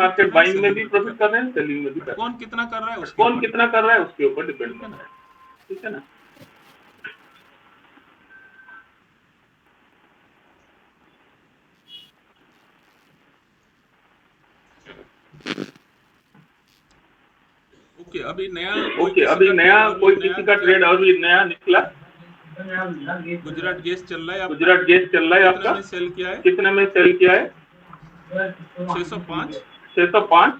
मार्केट बाइंग में भी प्रॉफिट कर रहे हैं, सेलिंग में भी कर रहे कौन कितना कर रहा है हैं। कौन कितना कर रहा है उसके ऊपर डिपेंड करता है, ठीक है ना। ओके, अभी नया ओके, अभी नया कोई किसी का ट्रेड और भी नया निकला। गुजरात गैस चल रहा है आपका? गुजरात गैस चल रहा है कितने आपका? में सेल किया है? कितने में सेल किया है? 605 605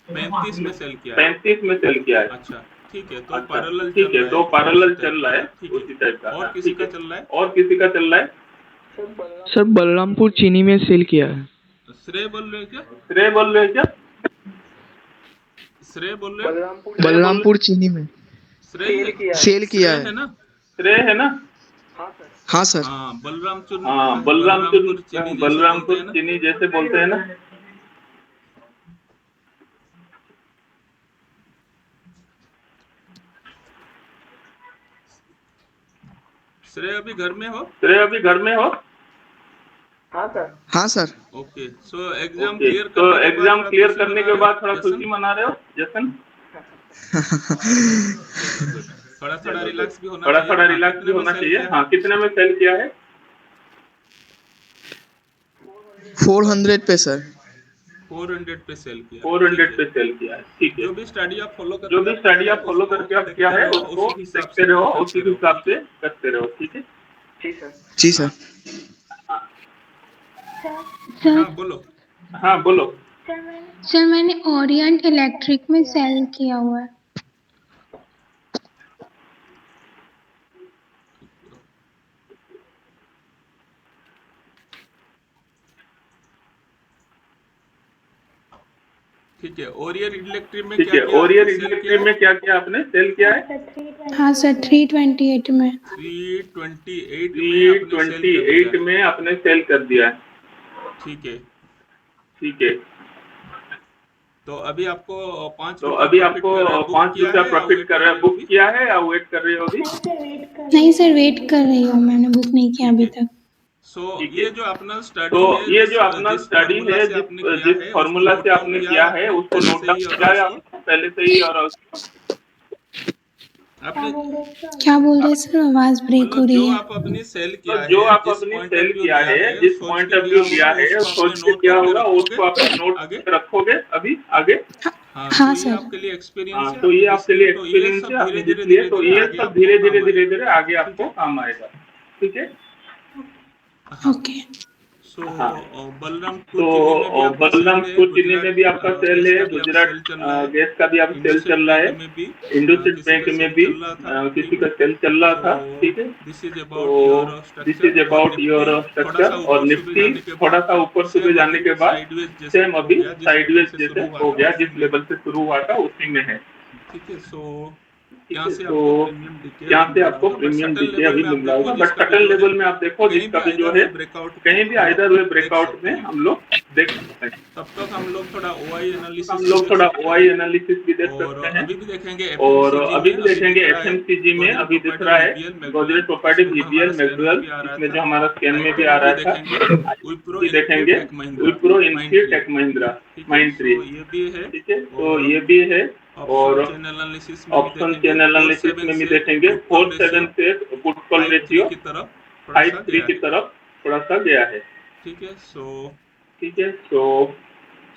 35 में सेल किया है। 35 में सेल किया है। अच्छा ठीक है, तो अच्छा, पैरेलल ठीक है, तो पैरेलल चल रहा है ठीक उसी टाइप का। और किसी का चल रहा है? और किसी का चल रहा है? सर बलरामपुर चीनी में सेल किया है। श्रेय बोल रहे हो क्या? श्रेय बोल रहे हैं क्या? श्रेय बोल रहे हो? बलरामपुर चीनी में श्रेय सेल किया है है। ना? श्रेय है ना? हाँ सर। हाँ, बलरामपुर हाँ, बलरामपुर चीनी जैसे बोलते हैं ना। श्रेय अभी घर में हो? श्रेय अभी घर में हो? हाँ sir. Okay, so exam okay, clear तो करने के बाद एग्जाम थोड़ा क्लियर खुशी करने मना के रहे हो बाद थोड़ा जसन? खुशी मना रहे हो जसन? चलो गुड। थोड़ा थोड़ा चलो गुड, रिलैक्स भी होना थोड़ा चाहिए। थोड़ा हाँ, रिलैक्स भी कितने में होना सेल चाहिए। किया हाँ, है? कितने में सेल किया है? 400 पे सर। 400 पे सेल किया, ठीक 400 है। पे सेल किया है, ठीक है। जो भी स्टडी आप फॉलो जो करके भी आप किया स्टडी है आप फॉलो उसको करके आप किया देखते है रहो, उसको उसी हिसाब देखते से रहो, करते उसी रहो, हिसाब ठीक है। से करते रहो, ठीक है। जी हाँ सर। सर हाँ बोलो। हाँ बोलो। सर मैंने ओरिएंट इलेक्ट्रिक में सेल किया हुआ है। ठीक है, ओरियर इलेक्ट्रिक में ठीक क्या है, क्या और ये आपने सेल किया इलेक्ट्रिक है? में क्या किया आपने सेल किया है? हाँ सर 328 में। 328 में आपने सेल कर दिया 328 है, में आपने सेल कर दिया है, ठीक है। ठीक है। तो अभी आपको तो ₹5 अभी प्रॉफिट आपको कर रहा है, बुक किया ₹5 है या प्रॉफिट वेट कर कर रहा है, रहे हो बुक अभी? किया है या वेट कर रहे हो अभी? नहीं सर वेट कर रही हूँ, मैंने बुक नहीं किया ठीक अभी है। तक। सो ठीक है। ये जो अपना तो स्टडी है, ये जिस जो अपना जिस स्टडी फॉर्मूला है, से जिस आपने किया जिस है उसको फॉर्मूला नोट से डाउन आपने किया है किया है आपने उसको पहले नोट से डाउन ही और किया है उसको आपने पहले से ही, और आपने क्या बोल रहे सर, आवाज़ ब्रेक हो मतलब रही जो है। आप अपनी सेल तो किया जो है, आप जिस अपनी पॉइंट ऑफ सेल व्यू किया लिया है, है, जिस सोच पॉइंट के ऑफ लिया व्यू लिया होगा, है, उसको सोच अपने के नोट किया करके होगा, रखोगे उसको अपने नोट आगे। पे रखोगे अभी आगे। हाँ, हाँ तो ये सर। आपके लिए एक्सपीरियंस हाँ, है, तो आपने ये जिस आपके लिया लिए तो ये एक्सपीरियंस सब है, धीरे आपने जिस धीरे लिए, धीरे तो धीरे ये आगे सब आपको धीरे धीरे काम धीरे आएगा, धीरे आगे ठीक आपको है। काम आएगा, ठीक है। हाँ, ओके। सो हाँ, बलरामपुर तो चीनी में भी आपका सेल है, बलरामपुर चीनी में गुजरात भी आपका सेल गैस है, का भी अभी गुजरात सेल चल रहा है, गैस का भी अभी सेल इंडोसिट चल रहा बैंक है, में भी इंडोसिट किसी बैंक का में सेल भी चल रहा था, किसी ठीक का है। सेल चल रहा सो था, ठीक है। दिस इज तो about your this structure. Is और अबाउट निफ्टी योर थोड़ा सा स्ट्रक्चर, और ऊपर सुबह निफ्टी जाने के थोड़ा बाद सा ऊपर सुबह सेम जाने अभी के बाद साइडवेज जैसे सेम हो अभी गया, जिस लेवल साइडवेज से जैसे शुरू हुआ हो था गया, उसी जिस में है, लेवल से शुरू हुआ था उसी में है, ठीक है। सो ठीक यहाँ है। से तो आपको प्रीमियम डीके यहाँ अभी से मिल रहा आपको होगा, but premium subtle DK level अभी में आप मिल रहा देखो होगा, बट जिसका भी सटल जो है, लेवल में आप देखो कहीं जिसका भी भी जो आइदर है, वे ब्रेकआउट कहीं भी हम आइदर लोग वे देख ब्रेकआउट सकते में हैं। हम लोग देख सकते हैं। तब तक हम लोग थोड़ा ओआई हम एनालिसिस भी लोग देख थोड़ा सकते ओआई हैं, एनालिसिस भी देख और सकते हैं, अभी भी देखेंगे और एफएमसीजी अभी में भी अभी देखेंगे दिख रहा है एफएमसीजी में गोदरेज अभी दिख रहा प्रॉपर्टी है वीबीएल गोदरेज मैक्सवेल, प्रॉपर्टी इसमें जो हमारा वीबीएल स्कैन में मैक्सवेल, भी आ रहा इसमें था। जो हमारा स्कैन में भी आईटी आ में भी रहा था। देखेंगे विप्रो भी इन्फी देखेंगे Tech Mahindra Wipro Infy Mindtree, Tech Mahindra ठीक है। माइंड ट्री, सो ये भी है, ठीक है। तो और ये भी है, ऑप्शन और चेन एनालिसिस में भी ऑप्शन देखेंगे चेन एनालिसिस 4-7 में भी से देखेंगे, पुट कॉल 4-7 रेशियो से पुट कॉल 5-3 रेशियो की तरफ थोड़ा सा 5-3 गया की है, तरफ थोड़ा सा गया है, ठीक है। सो ठीक है। तो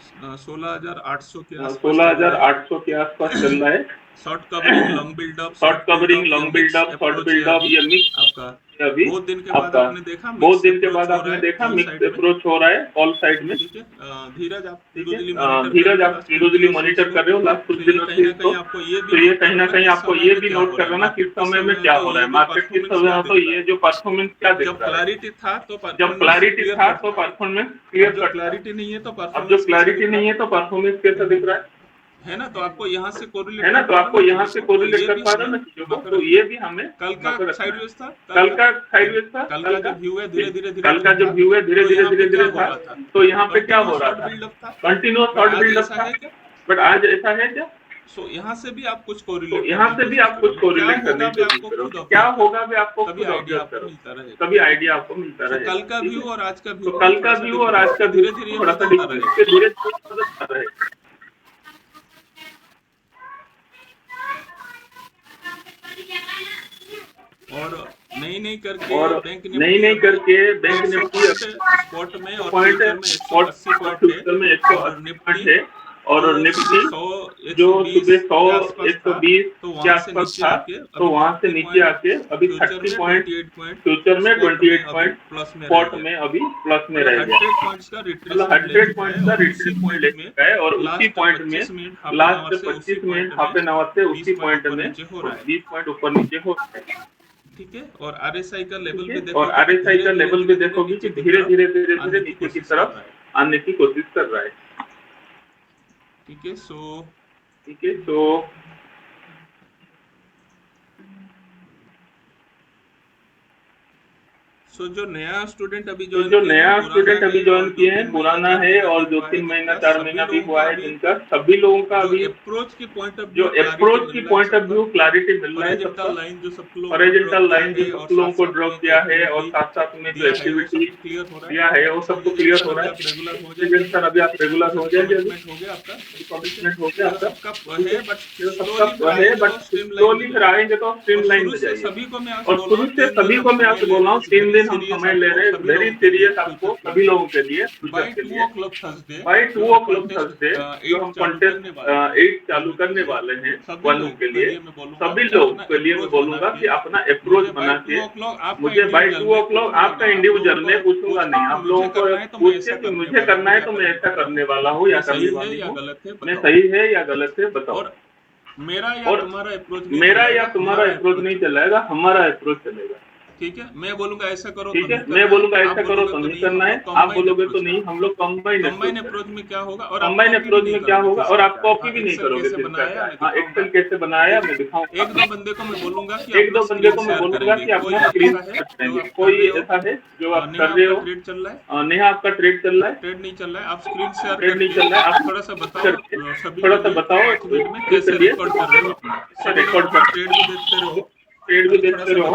16,800 के आसपास चल रहा है। 16,800 के आसपास चल रहा है। Short covering, long buildup, short short covering, buildup, ये long mix buildup, short approach है बिल्डअप, अभी ये मिक्स आपका। अभी बहुत दिन के बाद आपका। आपने देखा बहुत मिक्स दिन के बाद अप्रोच हो रहा आपने है देखा कॉल मिक्स साइड में, अप्रोच हो रहा है कॉल साइड में, ठीक है। धीरज आप ठीक है। क्लोजली मॉनिटर कर धीरज रहे हो आप लास्ट कुछ क्लोजली दिनों से मॉनिटर इसको। कर रहे हो लास्ट कुछ तो ये दिनों कहीं से ना इसको, कहीं आपको ये भी तो ये नोट कहीं कर ना लेना कहीं किस आपको समय ये में भी क्या नोट हो कर रहा है, लेना किस मार्केट किस समय में समय है, क्या तो हो रहा ये है, जो मार्केट किस परफॉर्मेंस समय क्या है, तो दिख रहा ये है। जो परफॉर्मेंस क्या दिख जब रहा है। क्लैरिटी था तो जब परफॉर्मेंस क्लैरिटी क्लियर था कट तो था, परफॉर्मेंस अब क्लियर जो कट था। क्लैरिटी नहीं है तो अब जो परफॉर्मेंस कैसा क्लैरिटी दिख रहा नहीं है तो परफॉर्मेंस कैसा दिख रहा है ना। तो आपको यहाँ से कोरिलेट है ना। कर तो पा रहे हो आपको ना यहाँ चीजों से को, तो कोरिलेट ये कर भी पा रहे हमें हो ना चीजों को, पकड़ तो रखना ये है। भी हमें कल का पकड़ रखना है। साइडवेज था, कल का साइडवेज था, कल कल का का जो व्यू है धीरे धीरे धीरे कल धीरे का जो था, व्यू है धीरे तो धीरे यहाँ पे धीरे क्या धीरे हो था, रहा था, तो यहाँ पे क्या कंटिन्यूअस हो रहा शॉर्ट था, बिल्डअप था। कंटिन्यूअस बट शॉर्ट आज बिल्डअप ऐसा था। है क्या? बट आज ऐसा है क्या? सो यहाँ से भी आप कुछ तो कोरिलेट यहाँ करने की से भी कोशिश आप कुछ करोगे, क्या कोरिलेट करने होगा की भी कोशिश आपको करो, खुद क्या ऑब्जर्व करो, होगा भी आपको तभी खुद आइडिया ऑब्जर्व आपको करो, मिलता रहेगा, तभी ठीक है। आइडिया आपको मिलता सो कल रहेगा, का ठीक व्यू है। और आज का तो व्यू में कल का थोड़ा सा व्यू और डिफरेंस आज है, का तो व्यू धीरे धीरे ये थोड़ा सा बदलता डिफरेंस रहेगा। है, धीरे धीरे बदलता रहेगा। और नई नई करके और बैंक नई निफ्टी नई अभी करके बैंक 100 निफ्टी पॉइंट स्पॉट में और पॉइंट फ्यूचर में और 180 पॉइंट है, फ्यूचर में और 180 निफ्टी पॉइंट है, और जो सुबह निफ्टी 100 जो 120 सुबह 100 के आसपास था, 120 तो के वहां से आसपास नीचे था, आके तो अभी वहां से 30 नीचे पॉइंट आके अभी फ्यूचर 30 में, पॉइंट 28 पॉइंट फ्यूचर में स्पॉट में 28 अभी पॉइंट प्लस में रह स्पॉट गया। में अभी प्लस में मतलब रह गया। 100 पॉइंट्स का मतलब रिट्रेसमेंट ले 100 चुका है, पॉइंट का और उसी रिट्रेसमेंट ले पॉइंट में चुका है, और उसी लास्ट पॉइंट में 25 minute half an hour last से उसी 25 पॉइंट मिनट में हाफ एन आवर से 20 उसी पॉइंट पॉइंट ऊपर में नीचे हो रहा है, 20 पॉइंट ऊपर नीचे हो रहा है, ठीक है। और आरएसआई का ठीक लेवल है। भी और देखोगे तो आरएसआई धीरे का धीरे लेवल भी धीरे धीरे देखोगे कि नीचे की धीरे तरफ धीरे धीरे धीरे आने की नीचे की कोशिश कर तरफ रहा है, आने की कोशिश कर रहा है, ठीक है। सो ठीक है। तो सो जो नया स्टूडेंट अभी तो जो नया स्टूडेंट अभी ज्वाइन किए हैं, पुराना है और 2-3 महीना 4 महीना भी हुआ है जिनका, सभी लोगों का अभी अप्रोच की पॉइंट ऑफ जो अप्रोच की पॉइंट ऑफ व्यू क्लैरिटी मिल रहा है सबका। लाइन जो सब हॉरिजॉन्टल लाइन जो सब लोगों को ड्रॉप किया है और साथ साथ में जो एक्टिविटी क्लियर हो रहा दिया है वो सबको क्लियर हो रहा है। रेगुलर हो लेकिन सर अभी आप रेगुलर हो जाएंगे, अभी हो गया आपका कमिटमेंट हो गया आपका, सबका है बट सबका है बट स्लोली फिर आएंगे तो स्ट्रीमलाइन में जाइए। सभी को मैं और शुरू से सभी को मैं आपसे बोल रहा हूँ 3 दिन हम समय ले रहे हैं, वेरी सीरियस आपको सभी लोगों के लिए, फ्यूचर के लिए। बाय 2 o'clock थर्सडे जो हम कॉन्टेस्ट 8 चालू करने वाले हैं वालों के लिए, सभी लोगों के लिए मैं बोलूंगा कि अपना अप्रोच बना के मुझे बाय 2 o'clock आपका इंडिविजुअल में पूछूंगा नहीं, आप लोगों को पूछे कि मुझे करना है तो मैं ऐसा करने वाला हूँ या करने वाली हूँ, मैं सही है या गलत है बताओ। मेरा या तुम्हारा अप्रोच नहीं चलेगा, हमारा अप्रोच चलेगा। ठीक है, मैं बोलूंगा ऐसा करो, ठीक है, मैं बोलूंगा ऐसा करो तो नहीं करना है, आप बोलोगे तो नहीं, हम लोग कंबाइन अप्रोच में क्या होगा और कंबाइन अप्रोच में क्या होगा और आप कॉपी भी नहीं करोगे। हाँ, एक्सेल कैसे बनाया मैं दिखाऊंगा। एक दो बंदे को मैं बोलूंगा कि अपना स्क्रीन करेंगे। कोई ऐसा है जो आप कर रहे हो, ट्रेड चल रहा है, नेहा आपका ट्रेड चल रहा है, ट्रेड नहीं चल रहा है, आप स्क्रीन शेयर ट्रेड नहीं चल रहा है, आप थोड़ा सा बताओ, थोड़ा सा बताओ कैसे रिकॉर्ड कर रहे हो, रिकॉर्ड कर, ट्रेड भी देखते रहो, ट्रेड भी देखते रहो,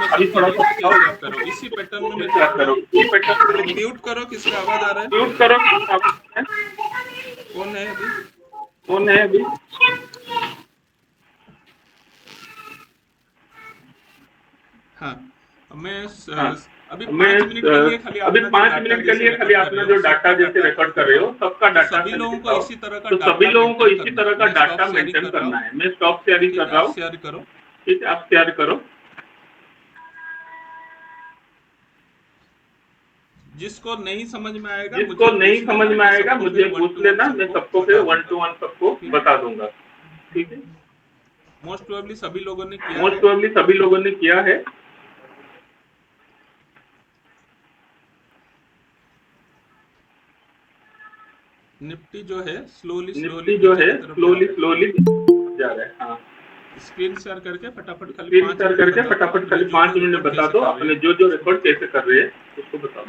अभी थोड़ा सा बताओ करो इसी पैटर्न में क्या करो, ये पैटर्न म्यूट करो, किसका आवाज आ रहा है, म्यूट करो। कौन है अभी, कौन है अभी? हाँ मैं अभी मैं 5 मिनट के लिए खाली अभी 5 मिनट के लिए खाली अपना जो डाटा जैसे रिकॉर्ड कर रहे हो सबका डाटा सभी लोगों को इसी तरह का तो सभी लोगों को इसी तरह का डाटा मेंटेन करना है। मैं स्टॉप शेयरिंग कर रहा हूँ, शेयर करो, ठीक है, आप शेयर करो। जिसको नहीं समझ में आएगा मुझे पूछ लेना, मैं सबको फिर 1 to 1 सबको बता दूंगा, ठीक है। मोस्ट प्रोबेबली सभी लोगों ने किया है। निफ्टी जो है स्लोली जा रहा है। हाँ, स्क्रीन शेयर करके फटाफट खाली 5 मिनट में बता दो अपने जो रिकॉर्ड कैसे कर रहे हैं उसको बता दो।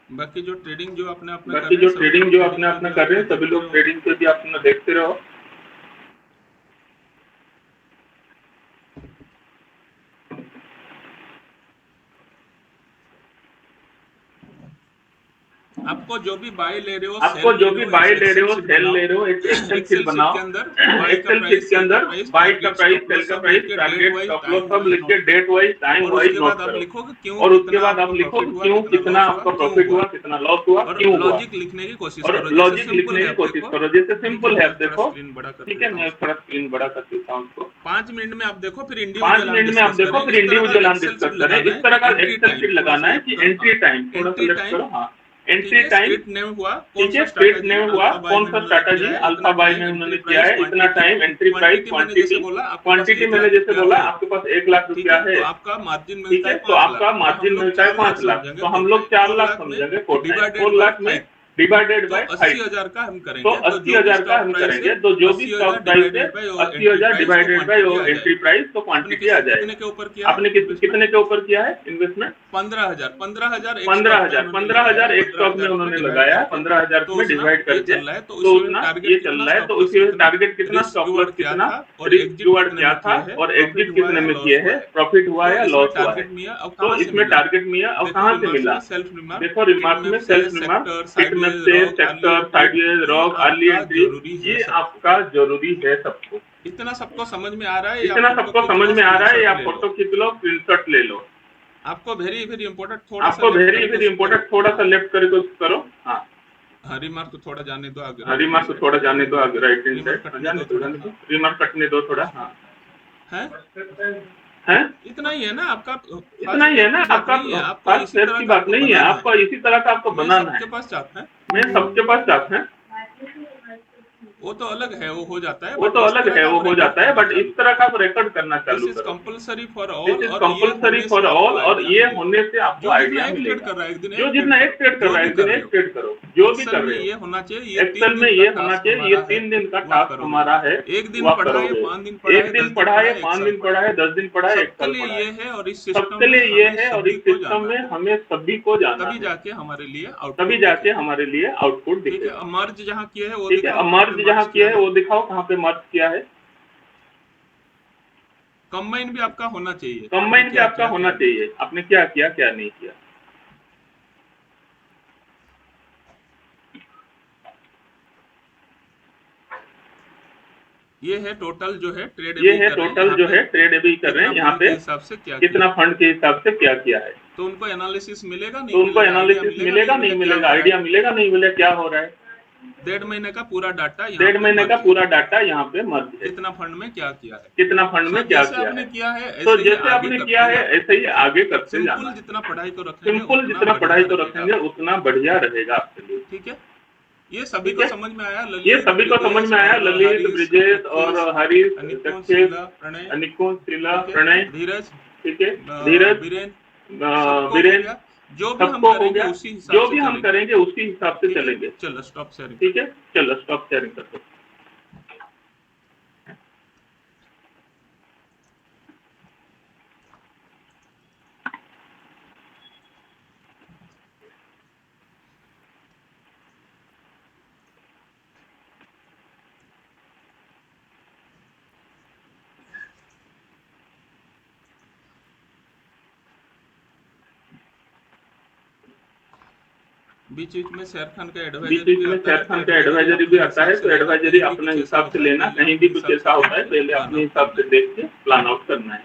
बाकी जो ट्रेडिंग जो अपने अपना कर रहे हैं सभी लोग ट्रेडिंग पे भी अपना देखते रहो। आपको जो भी बाय ले रहे हो, सेल ले रहे हो, एक एक्सेल शीट बनाओ, एक्सेल शीट के अंदर बाय का प्राइस, सेल का प्राइस, टारगेट, स्टॉप लॉस सब लिख के date wise, time wise note करो और उसके बाद आप लिखो क्यों, कितना आपका प्रॉफिट हुआ, कितना लॉस हुआ, क्यों हुआ, लॉजिक लिखने की कोशिश करो। जैसे सिंपल है, आप देखो, ठीक है, मैं थोड़ा स्क्रीन बड़ा कर देता हूँ उसको। 5 मिनट में आप देखो, फिर इंडिविजुअल हम डिस्कस करें। इस तरह का एक्सेल शीट लगाना है कि एंट्री टाइम थोड़ा सेलेक्ट करो। हाँ, एंट्री टाइम ठीक है, स्ट्रेट नेम हुआ, कौन सा स्ट्रैटेजी अल्फा बाय में उन्होंने किया है, इतना टाइम, एंट्री प्राइस, क्वांटिटी मैंने जैसे बोला आपके पास 1 लाख रुपया है, ठीक है, तो आपका मार्जिन मिलता है 5 लाख, तो हम लोग 4 लाख समझेंगे, 4 लाख में डिवाइडेड बाय 80,000 का हम करेंगे, तो 80,000 का हम करेंगे, तो जो भी स्टॉक प्राइस है 80,000 डिवाइडेड बाय वो एंट्री प्राइस, तो क्वांटिटी आ जाएगी। आपने कितने के ऊपर किया है इन्वेस्टमेंट? 15,000 एक स्टॉक में उन्होंने लगाया, 15,000 में डिवाइड करके, तो उतना ये चल रहा है, तो उसी टारगेट कितना, स्टॉप लॉस कितना, रिस्क रिवार्ड क्या था और एग्जिट कितने में किए हैं, प्रॉफिट हुआ है या लॉस हुआ है, तो इसमें टारगेट मिला। अब कहाँ से मिला, देखो रिमार्क में self remark sector, sideways, rock, early entry, ये आपका जरूरी है सबको। इतना सबको समझ में आ रहा है या फोटो खींच लो, स्क्रीनशॉट ले लो। आपको वेरी इंपॉर्टेंट थोड़ा सा लेफ्ट करके करो। हाँ, रिमार्क को थोड़ा जाने दो आगे, राइट हैंड साइड जाने दो, रिमार्क कटने दो थोड़ा। हाँ है, इतना ही है ना आपका, पास शेयर की बात नहीं है, आपका इसी तरह का आपको बनाना है। मैं सबके पास चाहते हैं, वो तो अलग है, वो हो जाता है, वो तो अलग है, वो हो जाता है, बट इस तरह का आप रिकॉर्ड करना दिस चालू इज करो। Compulsory for all. This is compulsory for all, और ये होने से आपको जो आइडिया जितना एक ट्रेड मिलेगा। कर रहा है एक दिन जो जितना एक ट्रेड कर रहा है एक दिन एक ट्रेड करो, जो भी कर में रहे ये हो। होना चाहिए, ये एक्सेल 3 में दिन ये का होना टास्क चाहिए, ये हमारा 3 दिन का है, वो आप टास्क करोगे। हमारा है, एक दिन वो आप पढ़ा है, करोगे। 5 दिन पढ़ा है, एक दिन 10 पढ़ा है, एक 5 साल दिन पढ़ा है, 10 दिन पढ़ा है, 1 सबके साल लिए पढ़ा ये है। है, और इस सिस्टम सबके में लिए ये हमें है, और सभी इस को सिस्टम जाना में है, हमें सभी को जाना तभी है, जाके हमारे लिए आउटपुट तभी जाके हमारे लिए आउटपुट ठीक है। दिखेगा। अब मर्ज जहाँ किया है वो ठीक है, दिखाओ, अब कहाँ पे मर्ज जहाँ किया है है। वो दिखाओ, कहाँ पे मर्ज किया है। कंबाइन भी आपका होना चाहिए, कंबाइन भी क्या आपका किया, होना क्या नहीं। चाहिए, आपने क्या किया क्या नहीं किया। ये है टोटल जो है ट्रेड ये है टोटल जो है ट्रेड अभी कर रहे हैं यहाँ पे, हिसाब से क्या कितना फंड के हिसाब से क्या किया है। तो उनको एनालिसिस मिलेगा नहीं तो उनको मिलेगा, आइडिया एनालिसिस मिलेगा नहीं मिलेगा, आइडिया मिलेगा नहीं मिलेगा, क्या हो रहा है। 1.5 महीने का पूरा डाटा, 1.5 महीने का पूरा डाटा यहाँ पे मर्ज है, कितना फंड में क्या किया है, कितना फंड में क्या जैसे किया आपने है। किया है तो ऐसे ही जैसे आगे आपने करते किया है जाना। ऐसे ही आगे करते जाना सिंपल है। जितना पढ़ाई को रखेंगे, सिंपल जितना पढ़ाई को रखेंगे उतना बढ़िया रहेगा आपके लिए। ठीक है। ये सभी ठीक को है, समझ में आया, ये सभी को समझ में आया। ललित, ब्रिजेश और हरीश, अनिकुंज, सक्षेप, शीला, प्रणय, अनिकुंज, शीला, ठीक है, प्रणय, धीरज, ठीक है, धीरज, बीरेन, सबको हो वीरेन, गया। जो भी हम सबको हो करेंगे गया। उसी हिसाब जो से भी हम चलेंगे। करेंगे उसी हिसाब से ठीक है? चलेंगे। चलो स्टॉप शेयरिंग। ठीक है, चलो स्टॉप शेयरिंग कर दो। बीच बीच में शेर खान का बीच बीच में शेर खान का एडवाइजरी भी आता है, तो एडवाइजरी अपने हिसाब से लेना, कहीं भी कुछ ऐसा होता है पहले अपने हिसाब से देख के प्लान आउट करना है।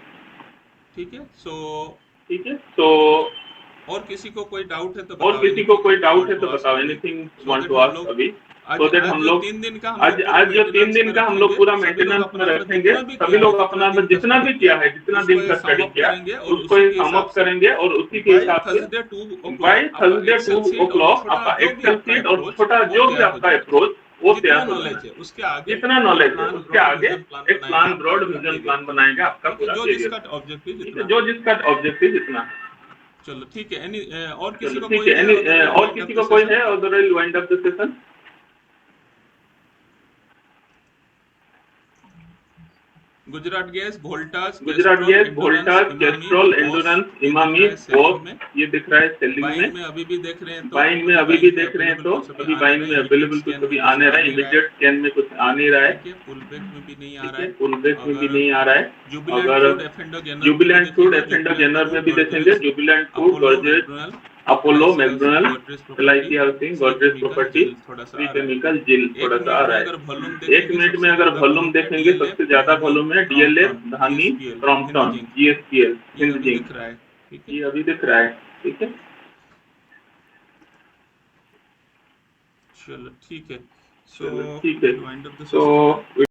ठीक है। ठीक है, तो और किसी को कोई डाउट है तो और किसी को कोई डाउट है तो बताओ, एनीथिंग वांट टू आस्क अभी। तो दैट हम लोग 3 दिन का आज जो 3 दिन का हम लोग पूरा मेंटेनेंस में रखेंगे, सभी लोग अपना जितना भी किया है, जितना दिन का स्टडी किया उसको सम अप करेंगे, और उसी के हिसाब से बाय थर्सडे 2 o'clock आपका एक्सेल शीट और छोटा जो भी आपका अप्रोच वो तैयार हो जाए। उसके आगे जितना नॉलेज है उसके आगे एक प्लान, ब्रॉड विजन प्लान बनाएगा आपका पूरा जो करियर। जिसका ऑब्जेक्टिव जो जिसका ऑब्जेक्टिव इतना है। चलो ठीक है। और किसी को ठीक है, और किसी को कोई है, otherwise wind up the session. Gujarat gas, Voltas, Castrol, endurance, Emami, boss, ये दिख रहा है सेलिंग बाइंग में अभी भी देख रहे हैं तो बाइंग में अभी भी देख रहे हैं तो अभी बाइंग में अवेलेबल कुछ अभी आ नहीं रहा है, इमीडिएट स्कैन में कुछ आ नहीं रहा है, पुल बैक में भी नहीं आ रहा है, पुल बैक में भी नहीं आ रहा है। जुबिलेंट अगर फूड, जुबिलेंट फूड, एफेंडर जनरल में भी देखेंगे, Jubilant food, gorges, Apollo, McDonald, LIC housing, Godrej property, Shri chemical, जिल थोड़ा सा आ रहा है। 1 मिनट में अगर वॉल्यूम देखेंगे, सबसे ज्यादा वॉल्यूम है DLF, धानी, क्रॉम्पटन, GSPL, हिंद जिंक, ये अभी दिख रहा है। ठीक है, चलो ठीक है। ठीक है, तो